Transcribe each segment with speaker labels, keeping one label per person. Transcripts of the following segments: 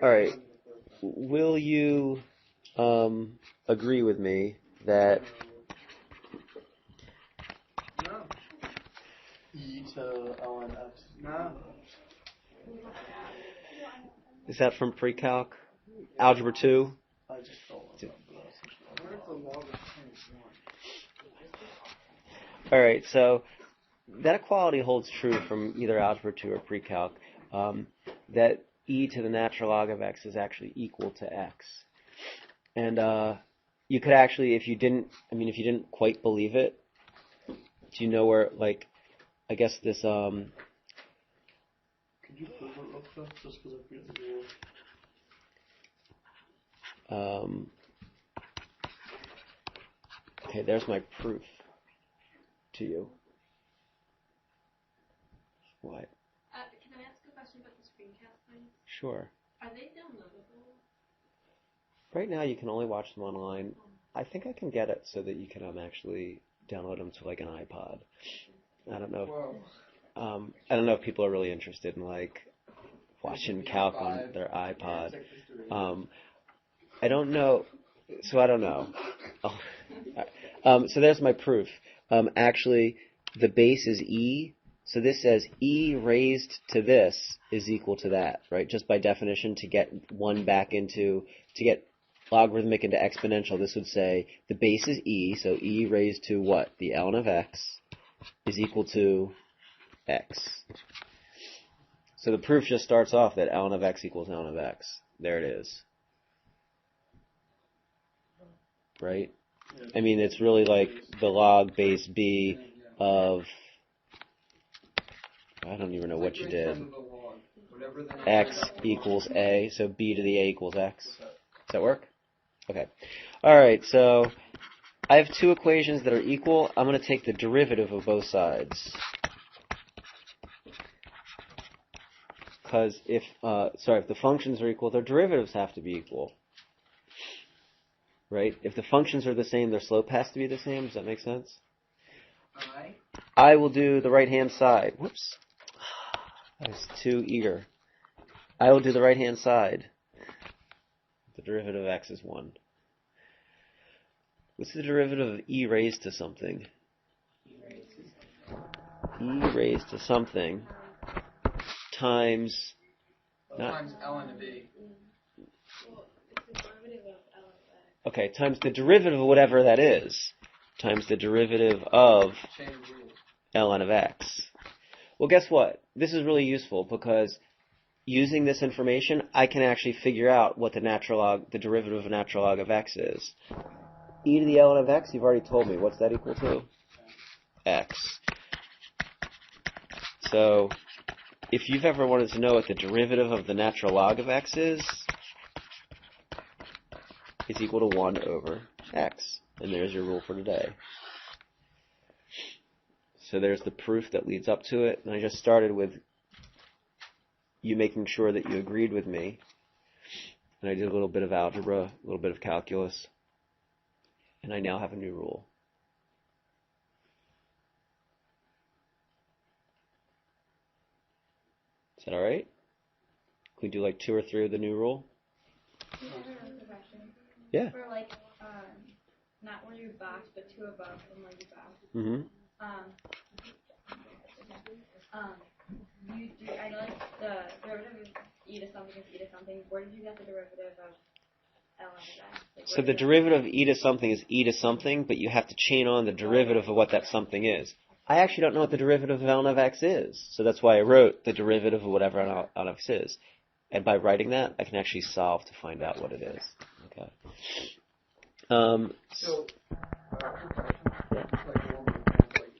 Speaker 1: All right. Will you agree with me that
Speaker 2: E to ln x?
Speaker 3: No.
Speaker 1: is that from pre-calc? Algebra 2?
Speaker 2: I just don't want to.
Speaker 1: All right, so that equality holds true from either algebra 2 or pre-calc, that e to the natural log of x is actually equal to x. And you could actually, if you didn't quite believe it, do you know where, like, I guess this,
Speaker 2: Could you prove it real quick, just because I forget the rule?
Speaker 1: Okay, there's my proof to you. What?
Speaker 4: Can I ask a question about the screencast thing?
Speaker 1: Sure.
Speaker 4: Are they downloadable?
Speaker 1: Right now you can only watch them online. I think I can get it so that you can actually download them to like an iPod. I don't know. I don't know if people are really interested in like watching calc on their iPod. I don't know. So I don't know. So there's my proof. Actually, the base is e. So this says e raised to this is equal to that, right? Just by definition, to get logarithmic into exponential, this would say the base is e, so e raised to what? The ln of x is equal to x. So the proof just starts off that ln of x equals ln of x. There it is. Right? I mean, it's really like the log base b of, I don't even know what you did. X equals a, so b to the a equals x. Does that work? Okay. All right, so I have two equations that are equal. I'm going to take the derivative of both sides. Because if the functions are equal, their derivatives have to be equal. Right? If the functions are the same, their slope has to be the same. Does that make sense? I will do the right-hand side. Whoops. I was too eager. I will do the right-hand side. The derivative of x is 1. What's the derivative of e raised to something? E raised to something times...
Speaker 3: Times ln of b.
Speaker 1: Okay, times the derivative of whatever that is, times the derivative of ln of x. Well, guess what? This is really useful because using this information, I can actually figure out what the derivative of a natural log of x is. E to the ln of x, you've already told me. What's that equal to? X. So, if you've ever wanted to know what the derivative of the natural log of x is, it's equal to 1 over x. And there's your rule for today. So there's the proof that leads up to it. And I just started with you making sure that you agreed with me. And I did a little bit of algebra, a little bit of calculus. And I now have a new rule. Is that all right? Can we do like 2 or 3 of the new rule? Yeah.
Speaker 5: For like, not where you box, but 2 above and where you box.
Speaker 1: Mm-hmm.
Speaker 5: I like the derivative of e to something is e to something. Where did you get the derivative of ln of x? Like,
Speaker 1: So the derivative of e to something is e to something, but you have to chain on the derivative of what that something is. I actually don't know what the derivative of ln of x is, so that's why I wrote the derivative of whatever ln of x is. And by writing that, I can actually solve to find out what it is. Okay.
Speaker 3: So,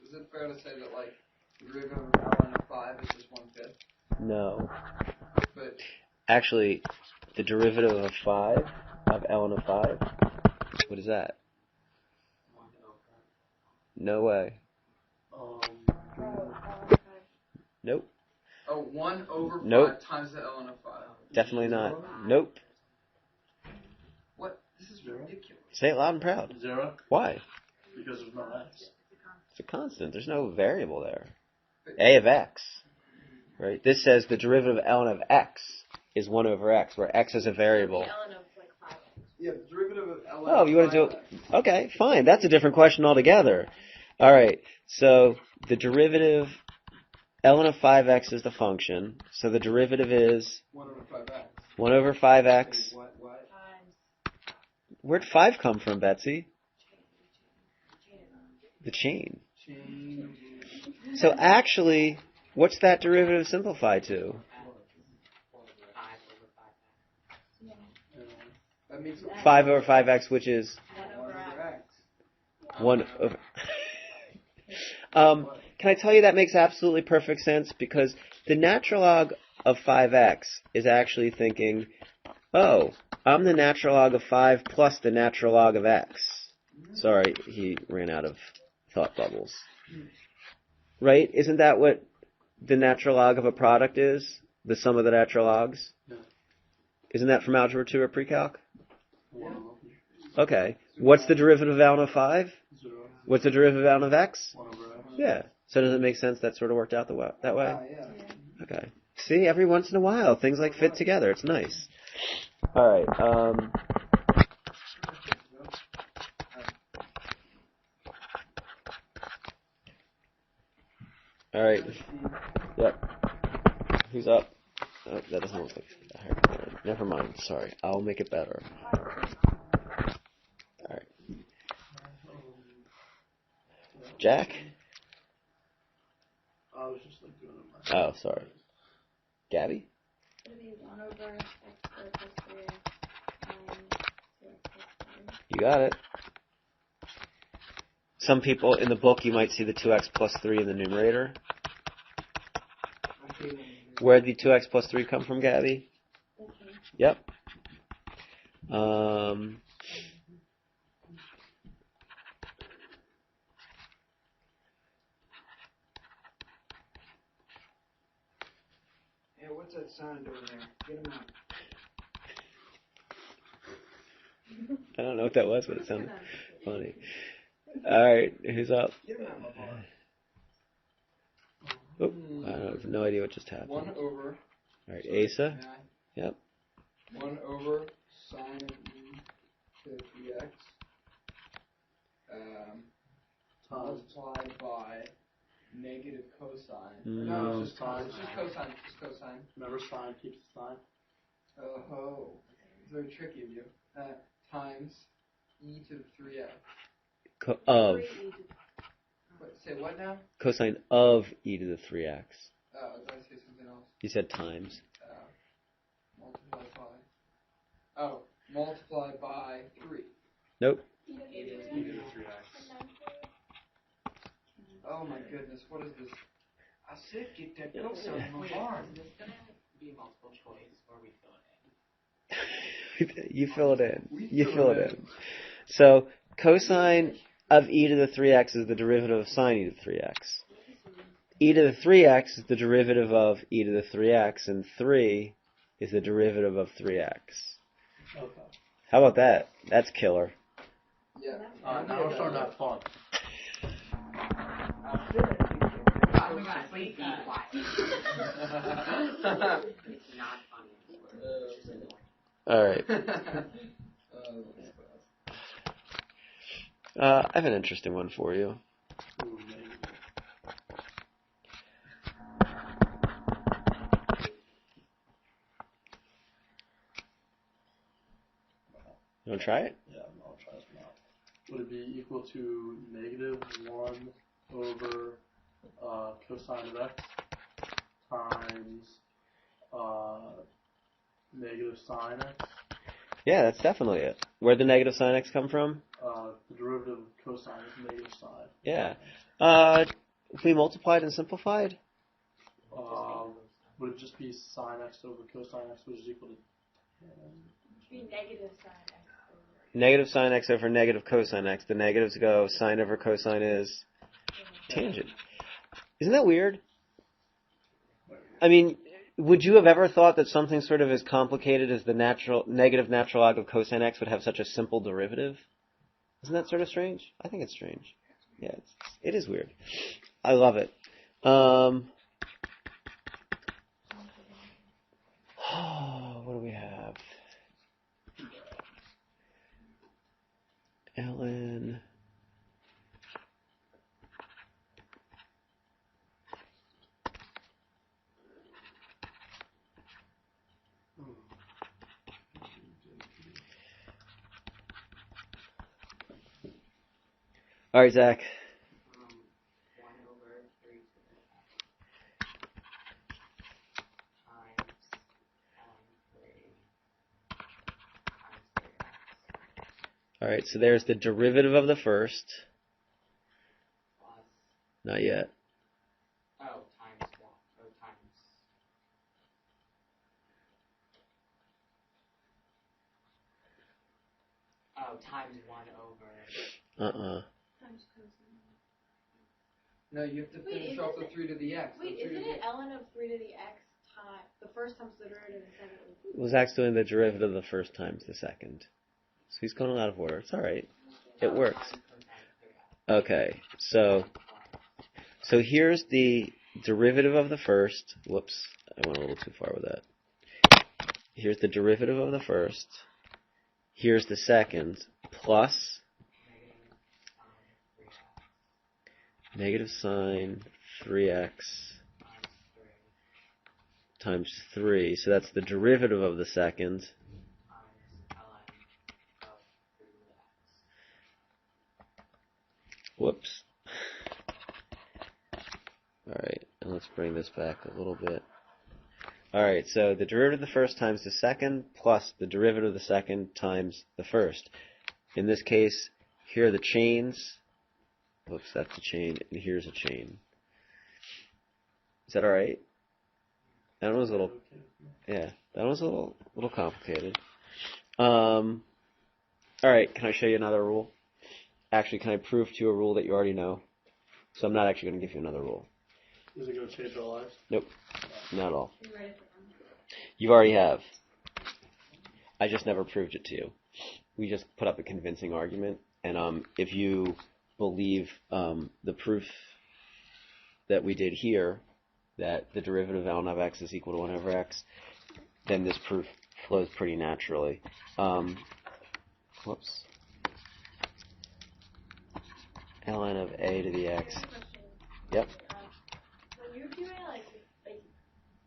Speaker 3: is it fair to say that like the derivative of ln of 5 is just 1/5?
Speaker 1: No.
Speaker 3: But
Speaker 1: actually, the derivative of 5 of ln of 5. What is that? No way. Nope.
Speaker 3: Oh, 1 over 5
Speaker 1: Nope.
Speaker 3: times the ln of 5.
Speaker 1: Definitely not. Nope.
Speaker 3: What? This is ridiculous.
Speaker 1: Say it loud and proud.
Speaker 2: 0?
Speaker 1: Why?
Speaker 2: Because there's no x.
Speaker 1: It's a constant. There's no variable there. A of x. Right? This says the derivative of ln of x is 1 over x, where x is a variable.
Speaker 4: The ln of like 5x.
Speaker 3: Yeah, the derivative of ln
Speaker 1: Oh, you want to do it?
Speaker 3: 5x.
Speaker 1: Okay, fine. That's a different question altogether. All right. So the derivative, ln of 5x is the function. So the derivative is
Speaker 3: 1 over 5x.
Speaker 1: 1 over 5x.
Speaker 3: What?
Speaker 1: Where'd 5 come from, Betsy? The chain.
Speaker 3: Change.
Speaker 1: So actually, what's that derivative simplify to?
Speaker 3: That means
Speaker 1: 5 over 5x, which is
Speaker 3: 1 over x.
Speaker 1: 1 over... Can I tell you that makes absolutely perfect sense? Because the natural log of 5x is actually thinking, oh, I'm the natural log of 5 plus the natural log of x. Sorry, he ran out of thought bubbles. Right? Isn't that what the natural log of a product is? The sum of the natural logs?
Speaker 2: Yeah.
Speaker 1: Isn't that from Algebra 2 or Pre-Calc?
Speaker 2: One over
Speaker 1: Okay. What's the derivative of ln of 5?
Speaker 2: 0.
Speaker 1: What's the derivative of ln of x?
Speaker 2: 1 over x.
Speaker 1: Yeah. So does it make sense that sort of worked out that way?
Speaker 3: Yeah.
Speaker 1: Okay. See, every once in a while, things like fit together. It's nice. All right. All right. Yep. Who's up? Oh, that doesn't look like a haircut. Never mind. Sorry. I'll make it better. All right. Jack?
Speaker 2: I was just like doing it myself.
Speaker 1: Oh, sorry. Gabby?
Speaker 5: It'll be 1 over x squared plus 3x times 2x plus 5.
Speaker 1: You got it. Some people in the book, you might see the 2x plus 3 in the numerator. Where'd the 2x plus 3 come from, Gabby?
Speaker 5: Okay.
Speaker 1: Yep.
Speaker 3: Hey, what's that sound doing there? Get him out.
Speaker 1: I don't know what that was, but it sounded funny. All right, who's up?
Speaker 3: Get him out, my boy.
Speaker 1: Oh, I have no idea what just happened.
Speaker 3: 1 over.
Speaker 1: All right, Asa. Yep.
Speaker 3: 1 over sine of e to 3x. Multiplied by negative cosine.
Speaker 1: No.
Speaker 3: It's just cosine. It's just cosine. Just cosine.
Speaker 2: Remember, sign keeps the sign.
Speaker 3: Oh, it's very tricky of you. Times e to the 3x.
Speaker 1: Of.
Speaker 3: Wait, say what now?
Speaker 1: Cosine of e to the 3x.
Speaker 3: Oh, did I say something else?
Speaker 1: You said times.
Speaker 3: Multiplied by. Oh, multiplied by 3.
Speaker 1: Nope.
Speaker 2: E to the 3x.
Speaker 3: Oh my goodness, what is this? I said get that cosine in my barn.
Speaker 6: Is this gonna be multiple choice or we fill it in?
Speaker 1: You fill it in. You fill it in. So cosine of e to the 3x is the derivative of sine e to the 3x. E to the 3x is the derivative of e to the 3x, and 3 is the derivative of 3x.
Speaker 2: Okay.
Speaker 1: How about that? That's killer.
Speaker 3: Yeah.
Speaker 2: Now we're starting to have fun.
Speaker 6: Oh my god, please be quiet. It's not funny.
Speaker 1: All right. I have an interesting one for you.
Speaker 2: Ooh, maybe.
Speaker 1: You want to try it?
Speaker 2: Yeah, I'll try this one out. Would it be equal to negative 1 over cosine of x times negative sine x?
Speaker 1: Yeah, that's definitely it. Where'd the negative sine x come from?
Speaker 2: The derivative of cosine is negative sine.
Speaker 1: Yeah. If we multiplied and simplified?
Speaker 2: Would it just be sine x over cosine x, which is equal to 10?
Speaker 5: It should be negative sine x over.
Speaker 1: Negative sine x over negative cosine x. The negatives go. Sine over cosine is tangent. Isn't that weird? I mean, would you have ever thought that something sort of as complicated as the negative natural log of cosine x would have such a simple derivative? Isn't that sort of strange? I think it's strange. Yeah, it is weird. I love it. ln All right, Zach.
Speaker 6: 1 over 3 to the times ln3 times 3x
Speaker 1: All right, so there's the derivative of the first.
Speaker 6: plus,
Speaker 1: Not yet.
Speaker 6: oh, times 1, oh, times 1 over,
Speaker 4: Times cosine.
Speaker 3: No, you have to
Speaker 5: Wait,
Speaker 3: finish
Speaker 5: is
Speaker 3: off
Speaker 5: this
Speaker 3: the 3 to the x.
Speaker 5: Wait,
Speaker 3: The 3
Speaker 5: isn't
Speaker 3: to
Speaker 5: it ln of 3 to the x time? The first times the derivative and second is
Speaker 1: Well, Zach's doing the derivative of the first times the second. So he's going out of order. It's all right. It works.
Speaker 6: times cosine 3x
Speaker 1: Okay, so here's the derivative of the first. Whoops, I went a little too far with that. Here's the derivative of the first. Here's the second, plus negative sine 3x times 3. So that's the derivative of the second.
Speaker 6: times ln of 3x.
Speaker 1: Whoops. Alright, and let's bring this back a little bit. Alright, so the derivative of the first times the second plus the derivative of the second times the first. In this case, here are the chains. Whoops, that's a chain, and here's a chain. Is that alright? That one was a little, yeah, that one was a little complicated. Alright, can I show you another rule? Actually, can I prove to you a rule that you already know? So I'm not actually going to give you another rule.
Speaker 2: Is it going to change our lives?
Speaker 1: Nope, not at all.
Speaker 5: you ready for them?
Speaker 1: You already have. I just never proved it to you. We just put up a convincing argument, and if you believe the proof that we did here, that the derivative of ln of x is equal to 1 over x, then this proof flows pretty naturally. Whoops. Ln of a to the x. Yep.
Speaker 5: When you're doing like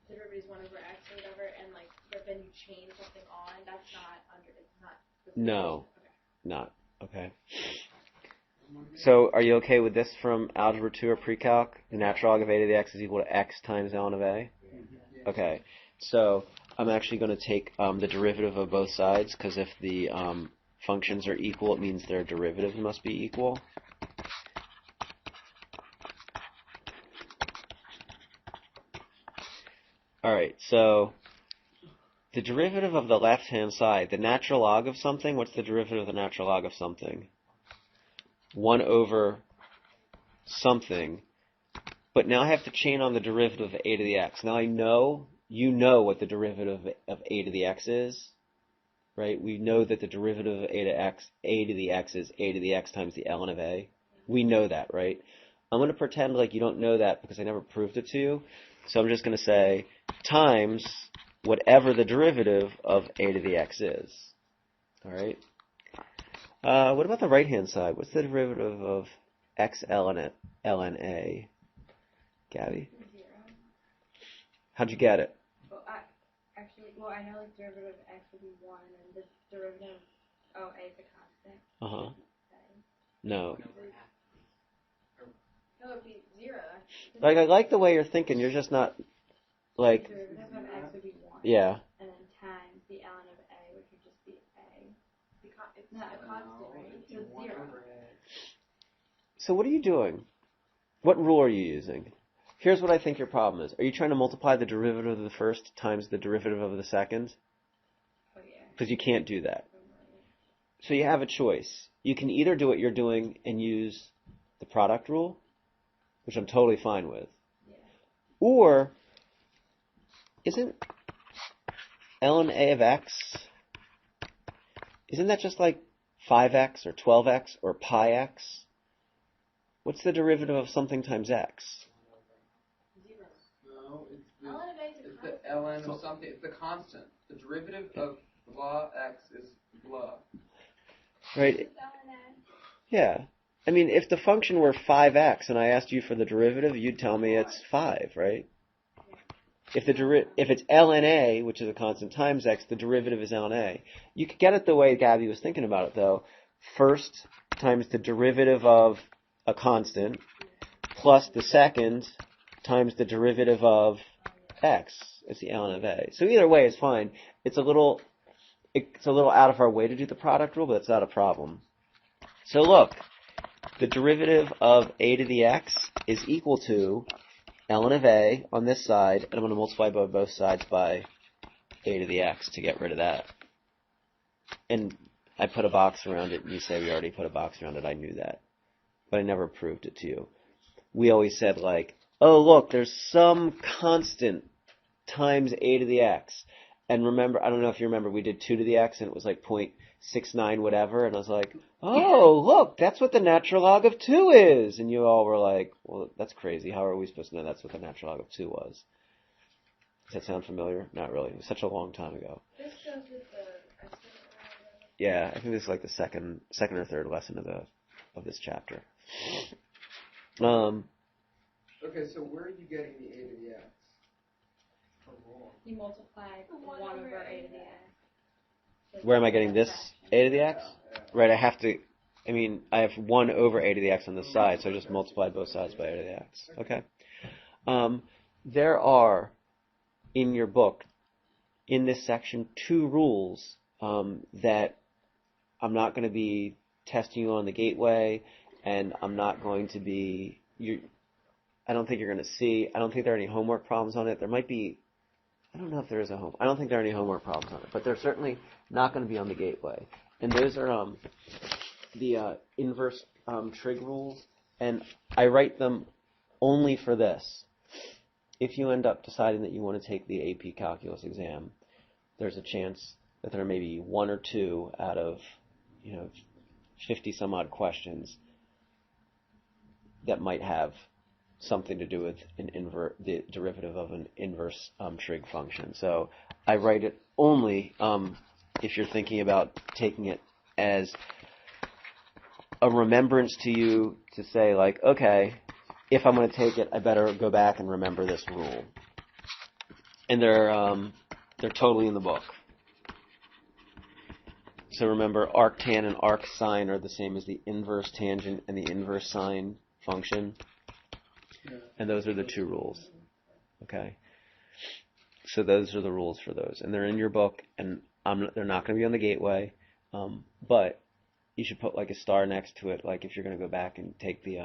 Speaker 5: derivative is 1 over x or whatever, and but then you change something on, that's not under. It's not.
Speaker 1: No,
Speaker 5: Okay.
Speaker 1: not. Okay. So are you okay with this from Algebra 2 or Pre-Calc? The natural log of a to the x is equal to x times ln of a? Okay. So I'm actually going to take the derivative of both sides, because if the functions are equal, it means their derivatives must be equal. Alright, so the derivative of the left-hand side, the natural log of something, what's the derivative of the natural log of something? 1 over something. But now I have to chain on the derivative of a to the x. Now I know, you know what the derivative of a to the x is, right? We know that the derivative of a to the x is a to the x times the ln of a. We know that, right? I'm going to pretend like you don't know that because I never proved it to you. So I'm just going to say times whatever the derivative of a to the x is. All right? What about the right-hand side? What's the derivative of x ln a? Gabby?
Speaker 5: 0.
Speaker 1: How'd you get it?
Speaker 5: Well, I know derivative of x would be 1, and the derivative of a is a constant.
Speaker 1: Uh-huh. No.
Speaker 5: No, it would be 0.
Speaker 1: Like, I like the way you're thinking. You're just not, like,
Speaker 5: Derivative of x would be 1.
Speaker 1: yeah.
Speaker 5: And then times the ln of a, which would just be a. It's not a constant, right? So it's 0.
Speaker 1: So what are you doing? What rule are you using? Here's what I think your problem is. Are you trying to multiply the derivative of the first times the derivative of the second?
Speaker 5: Oh, yeah.
Speaker 1: Because you can't do that. So you have a choice. You can either do what you're doing and use the product rule, which I'm totally fine with.
Speaker 5: Yeah.
Speaker 1: Or, isn't ln a of x, isn't that just like 5x or 12x or pi x? What's the derivative of something times x?
Speaker 5: 0.
Speaker 3: No, it's
Speaker 5: ln of a is a
Speaker 3: the
Speaker 5: constant.
Speaker 3: ln of something. It's the constant. The derivative of blah x is blah.
Speaker 1: Right.
Speaker 5: What's ln
Speaker 1: Yeah. I mean, if the function were 5x and I asked you for the derivative, you'd tell me it's 5, right? If it's ln a, which is a constant, times x, the derivative is ln a. You could get it the way Gabby was thinking about it, though. First times the derivative of a constant plus the second times the derivative of x. It's the ln of a. So either way is fine. It's a little out of our way to do the product rule, but it's not a problem. So look, the derivative of a to the x is equal to ln of a on this side, and I'm going to multiply by both sides by a to the x to get rid of that. And I put a box around it, and you say we already put a box around it. I knew that, but I never proved it to you. We always said, like, oh, look, there's some constant times a to the x. And remember, I don't know if you remember, we did 2 to the x, and it was like 0.69 whatever, and I was like, oh, look, that's what the natural log of 2 is. And you all were like, well, that's crazy. How are we supposed to know that's what the natural log of 2 was? Does that sound familiar? Not really. It was such a long time ago.
Speaker 5: This goes with the estimate.
Speaker 1: Yeah, I think this is like the second or third lesson of this chapter.
Speaker 3: Okay, so where are you getting the a to the x?
Speaker 5: You multiply 1 over a to the x.
Speaker 1: Where am I getting this a to the x? Right, I have 1 over a to the x on this side, so I just multiply both sides by a to the x. Okay. There are, in your book, in this section, 2 rules that I'm not going to be testing you on the gateway, and I'm not going to be, I don't think you're going to see, I don't think there are any homework problems on it. There might be, I don't know if there is I don't think there are any homework problems on it, but they're certainly not going to be on the gateway. And those are the inverse trig rules, and I write them only for this. If you end up deciding that you want to take the AP Calculus exam, there's a chance that there may be 1 or 2 out of 50 some odd questions that might have something to do with the derivative of an inverse trig function. So I write it only if you're thinking about taking it as a remembrance to you to say, like, okay, if I'm going to take it, I better go back and remember this rule. And they're totally in the book. So remember, arctan and arcsine are the same as the inverse tangent and the inverse sine function. And those are the 2 rules. Okay? So those are the rules for those. And they're in your book, and they're not going to be on the gateway. But you should put like a star next to it, like if you're going to go back and take the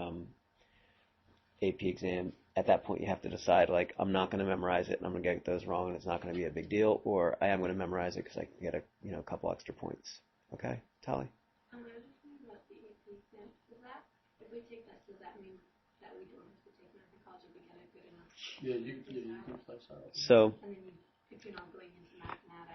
Speaker 1: AP exam. At that point, you have to decide, like, I'm not going to memorize it, and I'm going to get those wrong, and it's not going to be a big deal, or I am going to memorize it because I can get a couple extra points. Okay, Tali?
Speaker 4: I was just thinking about the AP exam. If we take that, does that mean that we don't have to take math in college if we get a good enough?
Speaker 2: Yeah, you can flex out.
Speaker 1: So,
Speaker 4: And then if you're not going into mathematics.